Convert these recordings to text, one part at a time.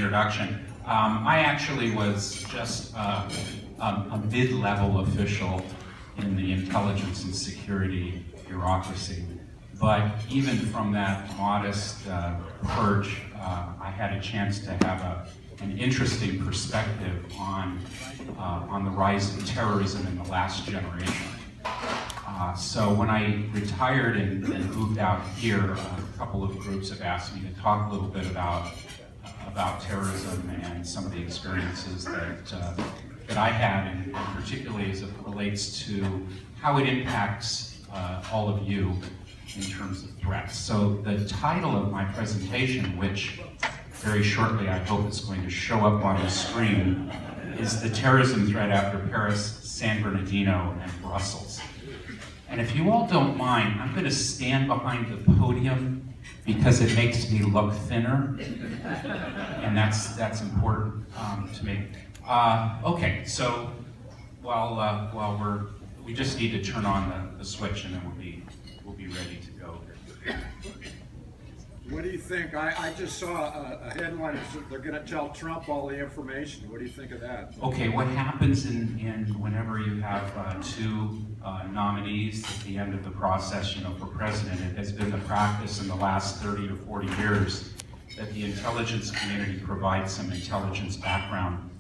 introduction. I actually was just a mid-level official in the intelligence and security bureaucracy. But even from that modest perch, I had a chance to have an interesting perspective on the rise of terrorism in the last generation. So when I retired and moved out here, a couple of groups have asked me to talk a little bit about terrorism and some of the experiences that I had, and particularly as it relates to how it impacts all of you in terms of threats. So the title of my presentation, which very shortly I hope is going to show up on the screen, is The Terrorism Threat After Paris, San Bernardino, and Brussels. And if you all don't mind, I'm going to stand behind the podium because it makes me look thinner, and that's important to me. Okay, so while we just need to turn on the switch, and then we'll be ready to go. What do you think? I just saw a headline that said they're going to tell Trump all the information. What do you think of that? Okay, what happens in whenever you have two nominees at the end of the process, for president, it has been the practice in the last 30 to 40 years that the intelligence community provides some intelligence background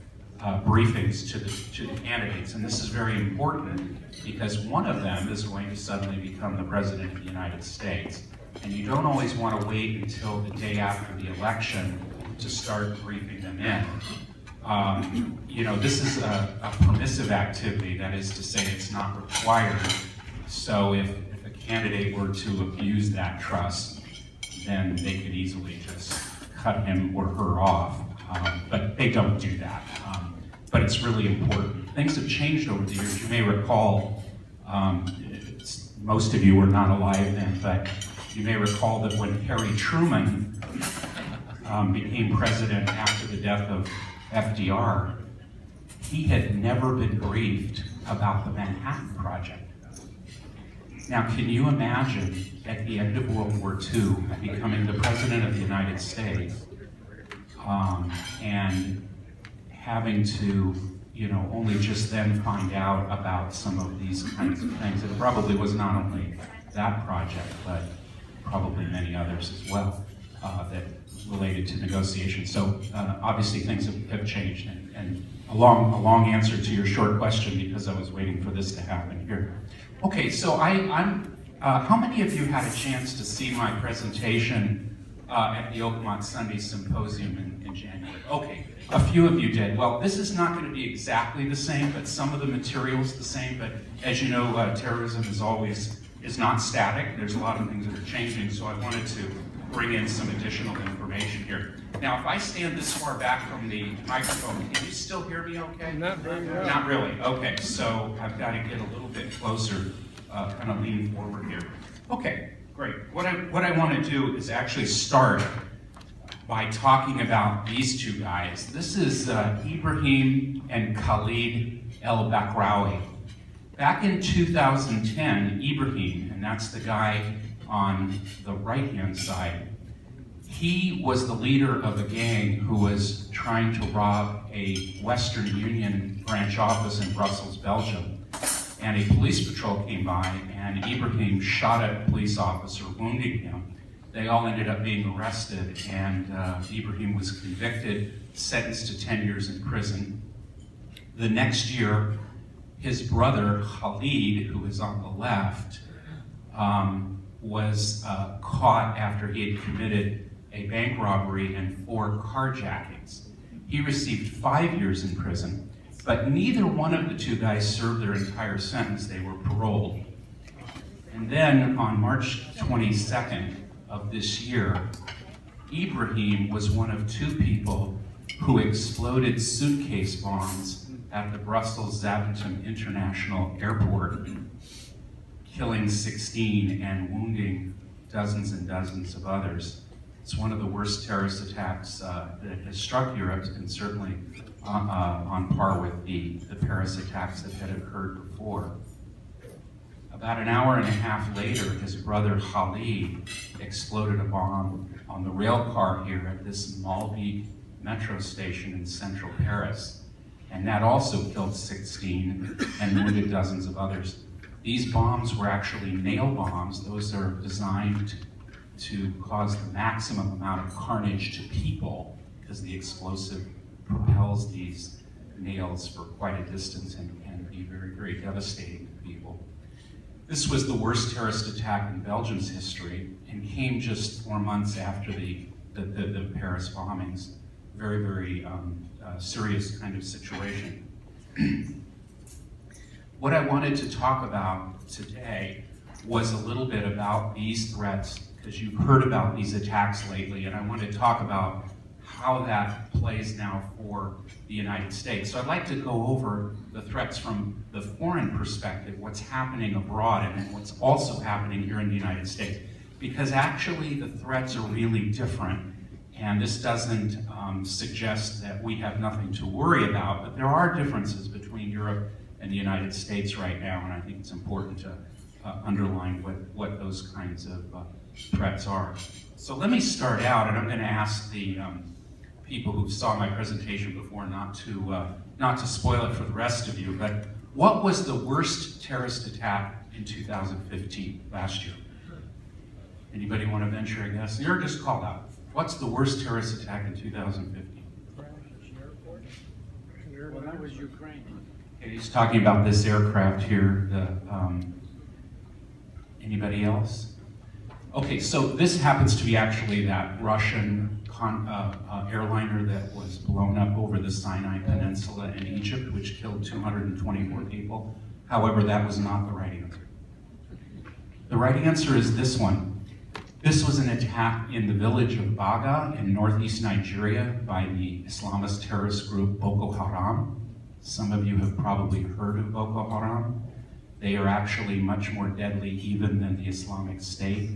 briefings to the candidates, and this is very important because one of them is going to suddenly become the president of the United States. And you don't always want to wait until the day after the election to start briefing them in. This is a permissive activity, that is to say it's not required. So if a candidate were to abuse that trust, then they could easily just cut him or her off. But they don't do that. But it's really important. Things have changed over the years. You may recall, most of you were not alive then, but you may recall that when Harry Truman became president after the death of FDR, he had never been briefed about the Manhattan Project. Now, can you imagine at the end of World War II becoming the president of the United States and having to, only just then find out about some of these kinds of things? It probably was not only that project, but probably many others as well that related to negotiations. So obviously things have changed, and a long answer to your short question because I was waiting for this to happen here. Okay, so how many of you had a chance to see my presentation at the Oakmont Sunday Symposium in January? Okay, a few of you did. Well, this is not going to be exactly the same, but some of the material's the same. But as you know, terrorism is not static. There's a lot of things that are changing, so I wanted to bring in some additional information here. Now, if I stand this far back from the microphone, can you still hear me okay? Not very well. Not really, okay, so I've got to get a little bit closer, kind of lean forward here. Okay, great. What I want to do is actually start by talking about these two guys. This is Ibrahim and Khalid El-Bakraoui. Back in 2010, Ibrahim, and that's the guy on the right-hand side, he was the leader of a gang who was trying to rob a Western Union branch office in Brussels, Belgium. And a police patrol came by, and Ibrahim shot at a police officer, wounding him. They all ended up being arrested, and Ibrahim was convicted, sentenced to 10 years in prison. The next year, his brother, Khalid, who is on the left, was caught after he had committed a bank robbery and 4 carjackings. He received 5 years in prison, but neither one of the two guys served their entire sentence. They were paroled. And then on March 22nd of this year, Ibrahim was one of 2 people who exploded suitcase bombs at the Brussels Zaventem International Airport, killing 16 and wounding dozens and dozens of others. It's one of the worst terrorist attacks that has struck Europe, and certainly on par with the Paris attacks that had occurred before. About an hour and a half later, his brother Khalid exploded a bomb on the rail car here at this Malvi metro station in central Paris. And that also killed 16 and wounded dozens of others. These bombs were actually nail bombs. Those are designed to cause the maximum amount of carnage to people, because the explosive propels these nails for quite a distance and can be very, very devastating to people. This was the worst terrorist attack in Belgium's history and came just 4 months after the Paris bombings. Very, very serious kind of situation. What I wanted to talk about today was a little bit about these threats, because you've heard about these attacks lately, and I want to talk about how that plays now for the United States. So I'd like to go over the threats from the foreign perspective, what's happening abroad, and then what's also happening here in the United States. Because actually the threats are really different, and this doesn't suggest that we have nothing to worry about, but there are differences between Europe and the United States right now, and I think it's important to underline what those kinds of threats are. So let me start out, and I'm going to ask the people who saw my presentation before not to spoil it for the rest of you, but what was the worst terrorist attack in 2015, last year? Anybody want to venture a guess? You're just called out. What's the worst terrorist attack in 2015? Well, that was Ukraine. Okay, he's talking about this aircraft here. Anybody else? Okay, so this happens to be actually that Russian airliner that was blown up over the Sinai Peninsula in Egypt, which killed 224 people. However, that was not the right answer. The right answer is this one. This was an attack in the village of Baga in northeast Nigeria by the Islamist terrorist group Boko Haram. Some of you have probably heard of Boko Haram. They are actually much more deadly even than the Islamic State.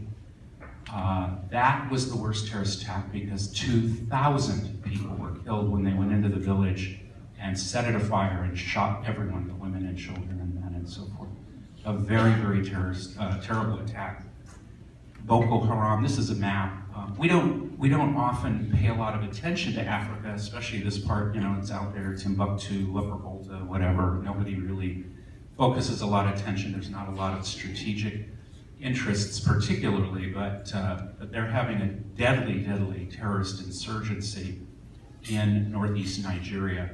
That was the worst terrorist attack because 2,000 people were killed when they went into the village and set it afire and shot everyone, the women and children and men and so forth. A very, very terrible attack. Boko Haram, this is a map. We don't often pay a lot of attention to Africa, especially this part, it's out there, Timbuktu, Upper Volta, whatever. Nobody really focuses a lot of attention. There's not a lot of strategic interests particularly, but they're having a deadly, deadly terrorist insurgency in northeast Nigeria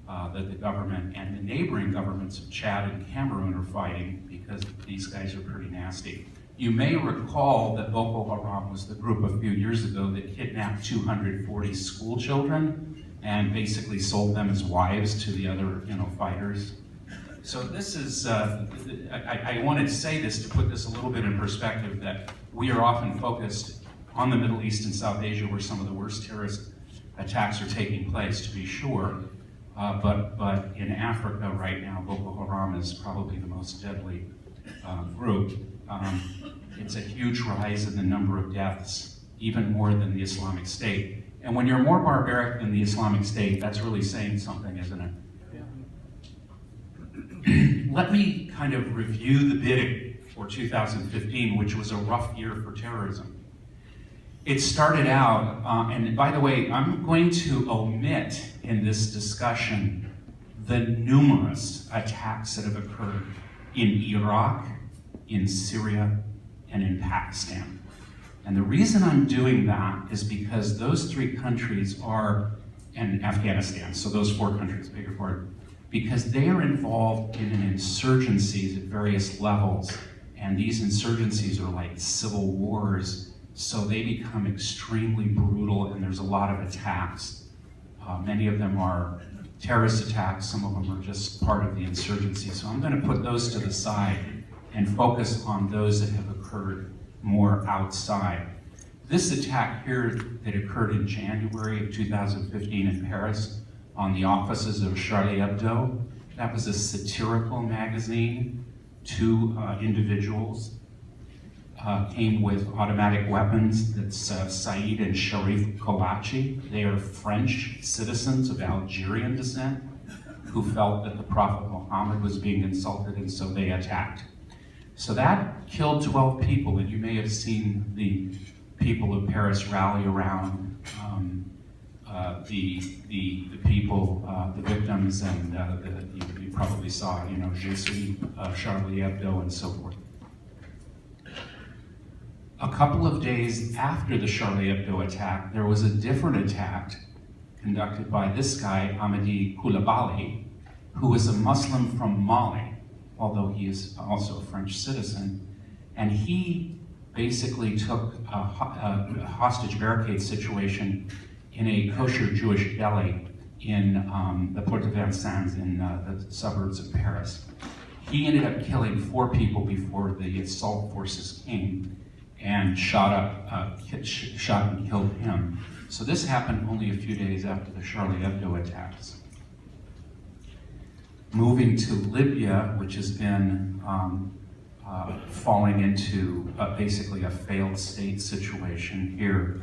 that the government and the neighboring governments of Chad and Cameroon are fighting because these guys are pretty nasty. You may recall that Boko Haram was the group a few years ago that kidnapped 240 school children and basically sold them as wives to the other, fighters. So this is, I wanted to say this to put this a little bit in perspective, that we are often focused on the Middle East and South Asia where some of the worst terrorist attacks are taking place, to be sure. But in Africa right now, Boko Haram is probably the most deadly group. It's a huge rise in the number of deaths, even more than the Islamic State. And when you're more barbaric than the Islamic State, that's really saying something, isn't it? Let me kind of review the bidding for 2015, which was a rough year for terrorism. It started out, and by the way, I'm going to omit in this discussion the numerous attacks that have occurred in Iraq, in Syria, and in Pakistan. And the reason I'm doing that is because those three countries are, and Afghanistan, so those four countries, beg your pardon, because they are involved in insurgencies at various levels, and these insurgencies are like civil wars, so they become extremely brutal, and there's a lot of attacks. Many of them are terrorist attacks, some of them are just part of the insurgency. So I'm going to put those to the side and focus on those that have occurred more outside. This attack here that occurred in January of 2015 in Paris on the offices of Charlie Hebdo, that was a satirical magazine. Two individuals came with automatic weapons. That's Saeed and Sharif Kouachi. They are French citizens of Algerian descent who felt that the Prophet Muhammad was being insulted, and so they attacked. So that killed 12 people, and you may have seen the people of Paris rally around the people, the victims, and you probably saw, Je suis Charlie Hebdo and so forth. A couple of days after the Charlie Hebdo attack, there was a different attack conducted by this guy, Amadi Coulibaly, who was a Muslim from Mali, although he is also a French citizen, and he basically took a hostage barricade situation in a kosher Jewish deli in the Porte de Vincennes in the suburbs of Paris. He ended up killing 4 people before the assault forces came and shot and killed him. So this happened only a few days after the Charlie Hebdo attacks. Moving to Libya, which has been falling into basically a failed state situation here.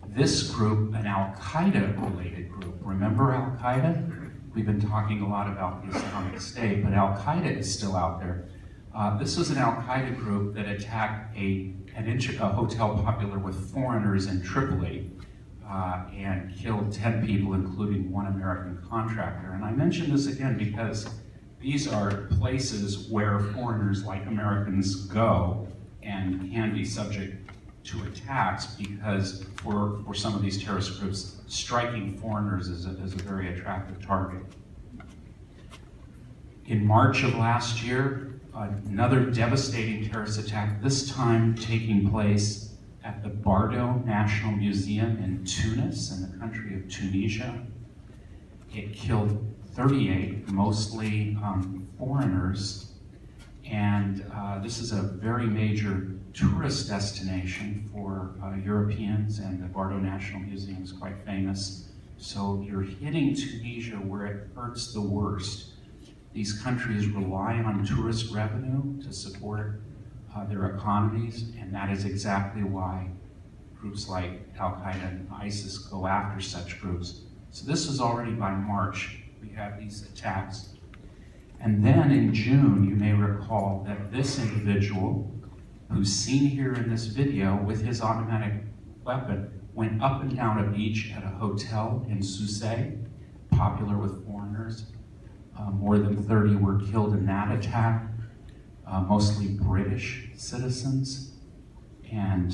This group, an Al-Qaeda related group, remember Al-Qaeda? We've been talking a lot about the Islamic State, but Al-Qaeda is still out there. This was an Al-Qaeda group that attacked a hotel popular with foreigners in Tripoli and killed 10 people, including 1 American contractor. And I mention this again because these are places where foreigners like Americans go and can be subject to attacks because for some of these terrorist groups, striking foreigners is a very attractive target. In March of last year, another devastating terrorist attack, this time taking place at the Bardo National Museum in Tunis, in the country of Tunisia. It killed 38, mostly foreigners, and this is a very major tourist destination for Europeans, and the Bardo National Museum is quite famous. So you're hitting Tunisia where it hurts the worst. These countries rely on tourist revenue to support their economies, and that is exactly why groups like Al-Qaeda and ISIS go after such groups. So this was already by March, we have these attacks. And then in June, you may recall that this individual, who's seen here in this video with his automatic weapon, went up and down a beach at a hotel in Sousse, popular with foreigners. More than 30 were killed in that attack, mostly British citizens, and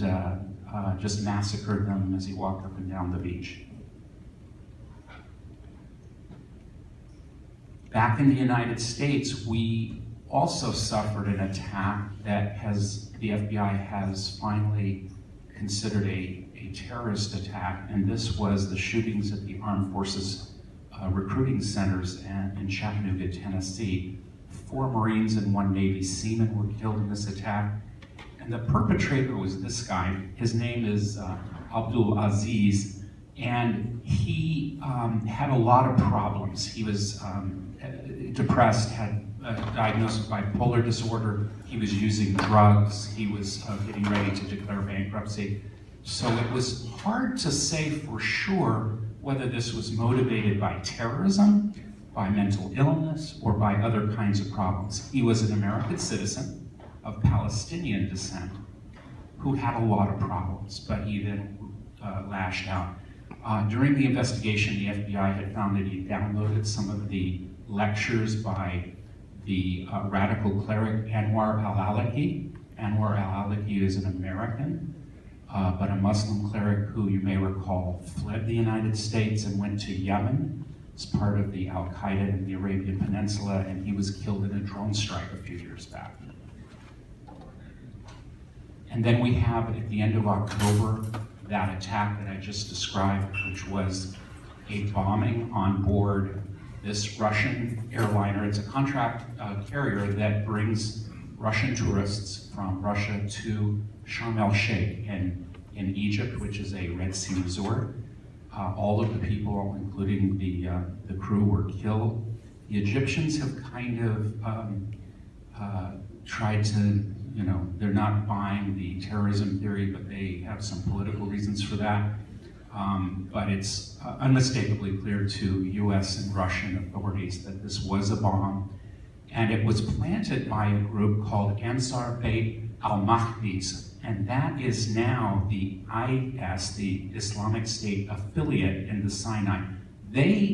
just massacred them as he walked up and down the beach. Back in the United States, we also suffered an attack that the FBI has finally considered a terrorist attack, and this was the shootings at the Armed Forces recruiting centers in Chattanooga, Tennessee. 4 Marines and 1 Navy seaman were killed in this attack, and the perpetrator was this guy. His name is Abdul Aziz, and he had a lot of problems. He was depressed, had diagnosed with bipolar disorder, he was using drugs, he was getting ready to declare bankruptcy. So it was hard to say for sure whether this was motivated by terrorism, by mental illness, or by other kinds of problems. He was an American citizen of Palestinian descent who had a lot of problems, but he then lashed out. During the investigation, the FBI had found that he downloaded some of the lectures by the radical cleric Anwar al-Awlaki. Anwar al-Awlaki is an American, but a Muslim cleric who you may recall fled the United States and went to Yemen as part of the Al-Qaeda in the Arabian Peninsula, and he was killed in a drone strike a few years back. And then we have, at the end of October, that attack that I just described, which was a bombing on board this Russian airliner. It's a contract carrier that brings Russian tourists from Russia to Sharm el-Sheikh in Egypt, which is a Red Sea resort. All of the people, including the crew, were killed. The Egyptians have kind of tried to, they're not buying the terrorism theory, but they have some political reasons for that. But it's unmistakably clear to US and Russian authorities that this was a bomb, and it was planted by a group called Ansar Beit al-Mahdis, and that is now the IS, the Islamic State affiliate in the Sinai. They